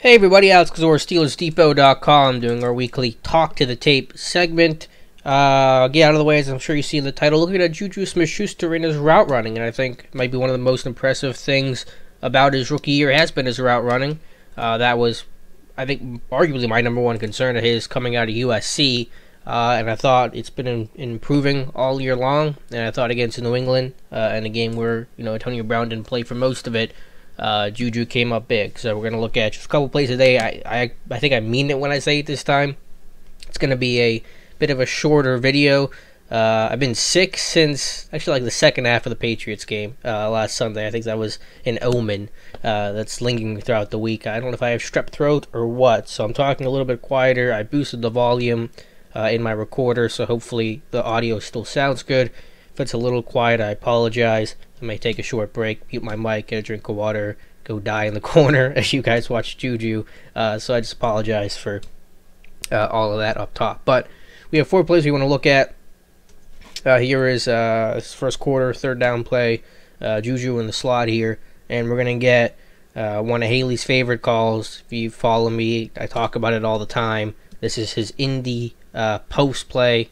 Hey everybody, Alex Kazor, SteelersDepot.com, doing our weekly Talk to the Tape segment. Get out of the way, as I'm sure you see in the title. Looking at JuJu Smith-Schuster in his route running, and I think it might be one of the most impressive things about his rookie year has been his route running. That was, I think, arguably my number one concern of his coming out of USC, and I thought it's been improving all year long, and I thought against New England, in a game where, Antonio Brown didn't play for most of it, JuJu came up big. So we're going to look at just a couple plays today. I think I mean it when I say it this time. It's going to be a bit of a shorter video. I've been sick since actually like the second half of the Patriots game last Sunday. I think that was an omen that's lingering throughout the week. I don't know if I have strep throat or what, so I'm talking a little bit quieter. I boosted the volume in my recorder, so hopefully the audio still sounds good. If it's a little quiet, I apologize. I may take a short break, mute my mic, get a drink of water, go die in the corner as you guys watch JuJu. So I just apologize for all of that up top. But we have 4 plays we want to look at. Here is this first quarter, third down play. JuJu in the slot here. And we're going to get one of Haley's favorite calls. If you follow me, I talk about it all the time. This is his indie post play.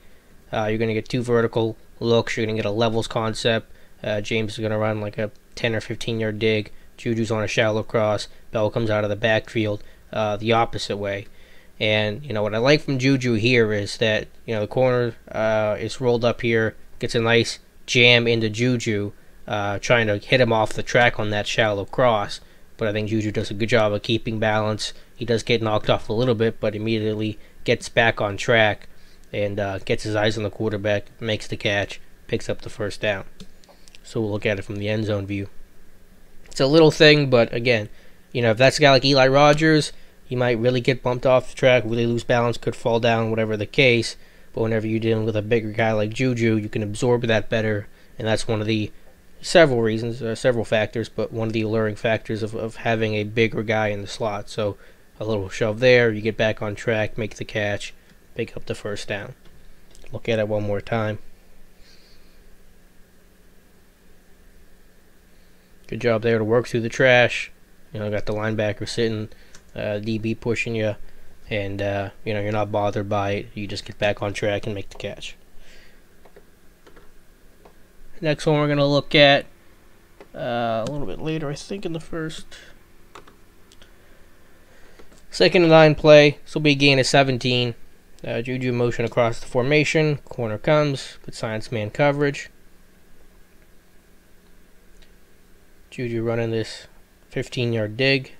You're going to get 2 vertical looks. You're going to get a levels concept. James is going to run like a 10 or 15 yard dig. JuJu's on a shallow cross. Bell comes out of the backfield the opposite way. And, what I like from JuJu here is that, the corner is rolled up here, gets a nice jam into JuJu, trying to hit him off the track on that shallow cross. But I think JuJu does a good job of keeping balance. He does get knocked off a little bit, but immediately gets back on track and gets his eyes on the quarterback, makes the catch, picks up the first down. So we'll look at it from the end zone view. It's a little thing, but again, if that's a guy like Eli Rogers, he might really get bumped off the track, really lose balance, could fall down, whatever the case. But whenever you're dealing with a bigger guy like JuJu, you can absorb that better, and that's one of the several reasons, several factors, but one of the alluring factors of having a bigger guy in the slot. So a little shove there, you get back on track, make the catch, pick up the first down. Look at it one more time. Good job there to work through the trash. Got the linebacker sitting, DB pushing you, and you're not bothered by it. You just get back on track and make the catch. Next one we're going to look at a little bit later, I think, in the first. 2nd and 9 play. This will be a gain of 17. JuJu motion across the formation. Corner comes. Good science man coverage. JuJu running this 15-yard dig.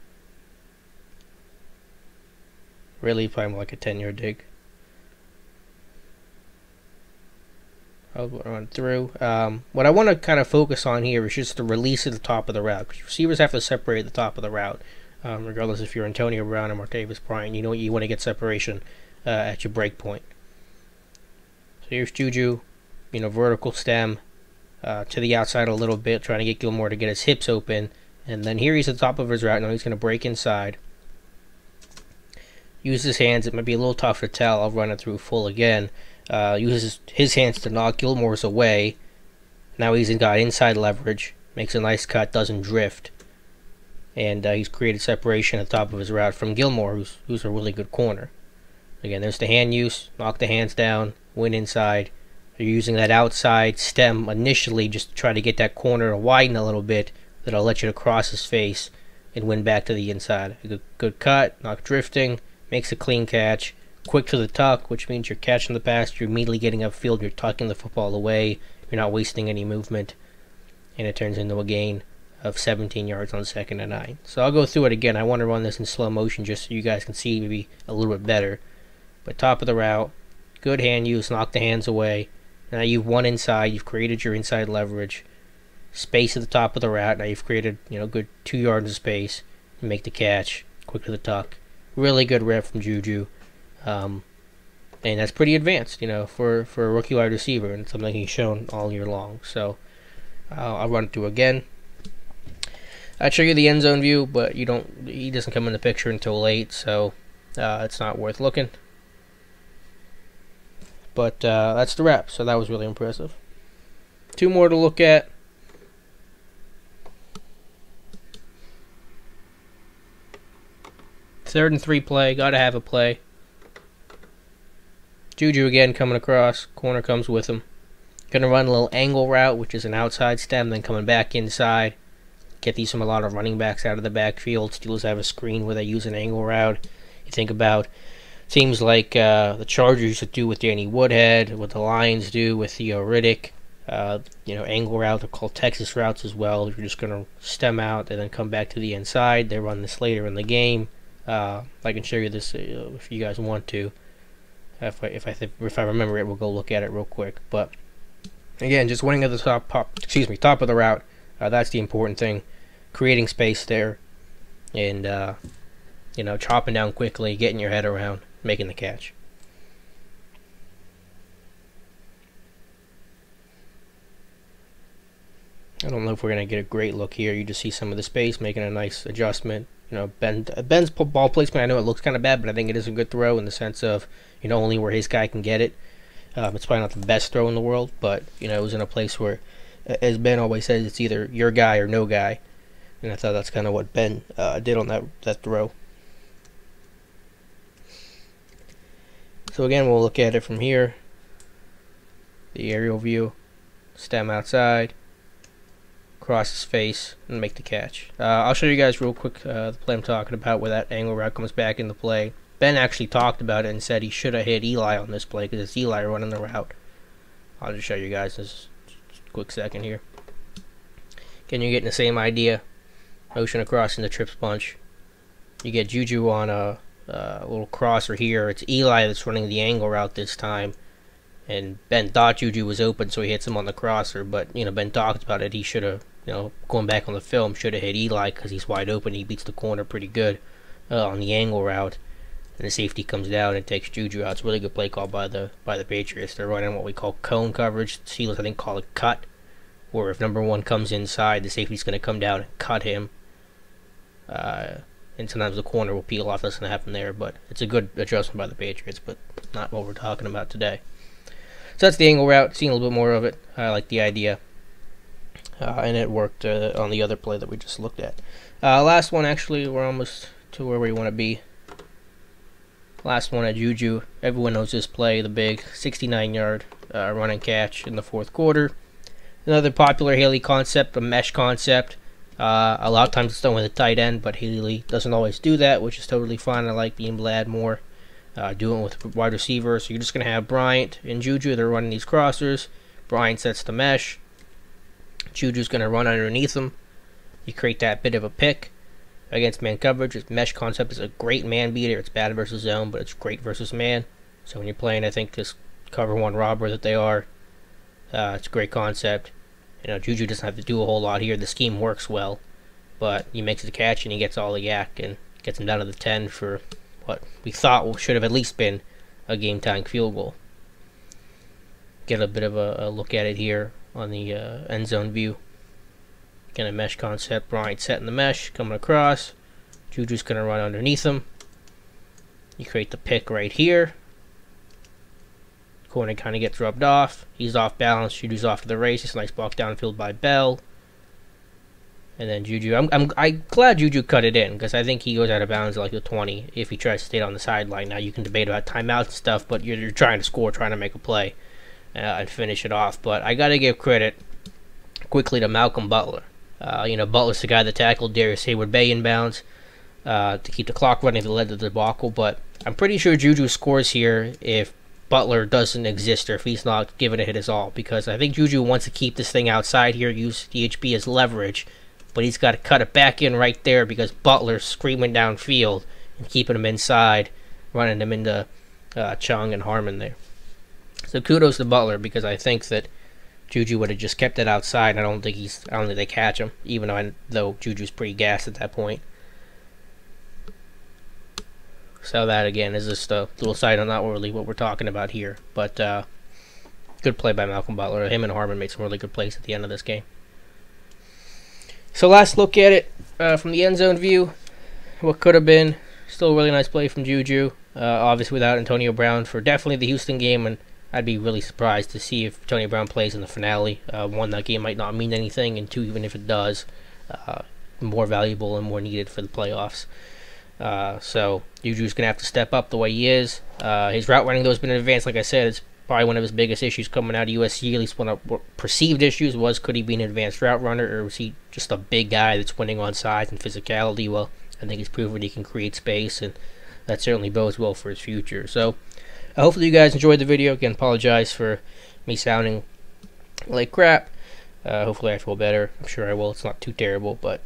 Really, probably more like a 10-yard dig. I'll run through. What I want to kind of focus on here is just the release at the top of the route. Because receivers have to separate the top of the route. Regardless if you're Antonio Brown or Martavis Bryant, you want to get separation at your break point. So here's JuJu, vertical stem. To the outside a little bit, trying to get Gilmore to get his hips open. And then here he's at the top of his route. Now he's going to break inside. Use his hands. It might be a little tough to tell. I'll run it through full again. Uses his hands to knock Gilmore's away. Now he's got inside leverage. Makes a nice cut. Doesn't drift. And he's created separation at the top of his route from Gilmore, who's a really good corner. Again, there's the hand use. Knock the hands down. Win inside. You're using that outside stem initially just to try to get that corner to widen a little bit. That'll let you to cross his face and win back to the inside. A good cut, not drifting, makes a clean catch. Quick to the tuck, which means you're catching the pass. You're immediately getting upfield. You're tucking the football away. You're not wasting any movement. And it turns into a gain of 17 yards on 2nd and 9. So I'll go through it again. I want to run this in slow motion just so you guys can see maybe a little bit better. But top of the route, good hand use, knock the hands away. Now you've won inside. You've created your inside leverage. Space at the top of the route. Now you've created, good 2 yards of space. You make the catch. Quick to the tuck. Really good rep from JuJu. And that's pretty advanced, for a rookie wide receiver. And something he's shown all year long. So I'll run it through again. I'd show you the end zone view, but he doesn't come in the picture until late. So it's not worth looking. But that's the wrap, so that was really impressive. 2 more to look at. 3rd and 3 play. Got to have a play. JuJu again coming across. Corner comes with him. Going to run a little angle route, which is an outside stem, then coming back inside. Get these from a lot of running backs out of the backfield. Steelers have a screen where they use an angle route. You think about teams like the Chargers used to do with Danny Woodhead, what the Lions do with Theo Riddick. Angle routes are called Texas routes as well. You're just going to stem out and then come back to the inside. They run this later in the game. I can show you this if you guys want to. If I remember it, we'll go look at it real quick. But again, just winning at the top of the route. That's the important thing. Creating space there, and chopping down quickly, getting your head around, making the catch. I don't know if we're gonna get a great look here. You just see some of the space, making a nice adjustment. Ben's ball placement, I know it looks kind of bad, but I think it is a good throw in the sense of, only where his guy can get it. It's probably not the best throw in the world, but, it was in a place where, as Ben always says, it's either your guy or no guy. And I thought that's kind of what Ben did on that throw. So again, we'll look at it from here. The aerial view. Stem outside. Cross his face and make the catch. I'll show you guys real quick the play I'm talking about where that angle route comes back into play. Ben actually talked about it and said he should have hit Eli on this play because it's Eli running the route. I'll just show you guys this quick second here. Again, you're getting the same idea. Motion across in the trips bunch. You get JuJu on a little crosser here. It's Eli that's running the angle route this time. And Ben thought JuJu was open, so he hits him on the crosser. But, Ben talked about it. He should have, going back on the film, should have hit Eli because he's wide open. He beats the corner pretty good on the angle route. And the safety comes down and takes JuJu out. It's a really good play call by the Patriots. They're running what we call cone coverage. Steelers, I think, call it cut. Where if number 1 comes inside, the safety's going to come down and cut him. And sometimes the corner will peel off. That's going to happen there. But it's a good adjustment by the Patriots, but not what we're talking about today. So that's the angle route. Seeing a little bit more of it. I like the idea. And it worked on the other play that we just looked at. Last one, actually, we're almost to where we want to be. Last one at JuJu. Everyone knows this play, the big 69-yard run and catch in the 4th quarter. Another popular Haley concept, a mesh concept. A lot of times it's done with a tight end, but Haley doesn't always do that, which is totally fine. I like being able to add more. Doing it with wide receivers. So you're just going to have Bryant and JuJu. They're running these crossers. Bryant sets the mesh. JuJu's going to run underneath them. You create that bit of a pick against man coverage. This mesh concept is a great man beater. It's bad versus zone, but it's great versus man. So when you're playing, I think, this cover 1 robber that they are, it's a great concept. JuJu doesn't have to do a whole lot here. The scheme works well, but he makes the catch and he gets all the yak and gets him down to the 10 for what we thought should have at least been a game-time field goal. Get a bit of a look at it here on the end zone view. Again, a mesh concept. Bryant setting the mesh, coming across. JuJu's going to run underneath him. You create the pick right here. Corner kind of gets rubbed off. He's off balance. JuJu's off to the races. Nice block downfield by Bell. And then JuJu. I'm glad JuJu cut it in because I think he goes out of bounds at like the 20 if he tries to stay on the sideline. Now you can debate about timeouts and stuff, but you're trying to score, trying to make a play and finish it off. But I got to give credit quickly to Malcolm Butler. Butler's the guy that tackled Darius Hayward-Bay inbounds to keep the clock running that led to the debacle. But I'm pretty sure JuJu scores here if Butler doesn't exist or if he's not giving it his all, because I think JuJu wants to keep this thing outside here, use DHB as leverage, but he's got to cut it back in right there because Butler's screaming downfield and keeping him inside, running him into Chung and Harmon there. So kudos to Butler because I think that JuJu would have just kept it outside. I don't think they catch him, even though JuJu's pretty gassed at that point. So that again is just a little side on not really what we're talking about here, but good play by Malcolm Butler. Him and Harmon made some really good plays at the end of this game. So last look at it from the end zone view. What could have been still a really nice play from JuJu. Obviously without Antonio Brown for definitely the Houston game, and I'd be really surprised to see if Antonio Brown plays in the finale. One, that game might not mean anything, and two, even if it does, more valuable and more needed for the playoffs. So JuJu's going to have to step up the way he is. His route running, though, has been advanced. Like I said, it's probably one of his biggest issues coming out of USC, at least one of perceived issues was, could he be an advanced route runner, or was he just a big guy that's winning on size and physicality? Well, I think he's proven he can create space, and that certainly bodes well for his future. So hopefully you guys enjoyed the video. Again, apologize for me sounding like crap. Hopefully I feel better. I'm sure I will. It's not too terrible, but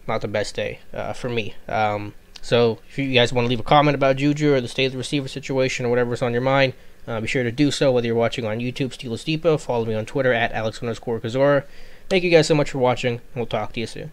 not the best day for me. So if you guys want to leave a comment about JuJu or the state of the receiver situation or whatever's on your mind, be sure to do so, whether you're watching on YouTube, Steelers Depot. Follow me on Twitter at Alex_Kozora. Thank you guys so much for watching, and we'll talk to you soon.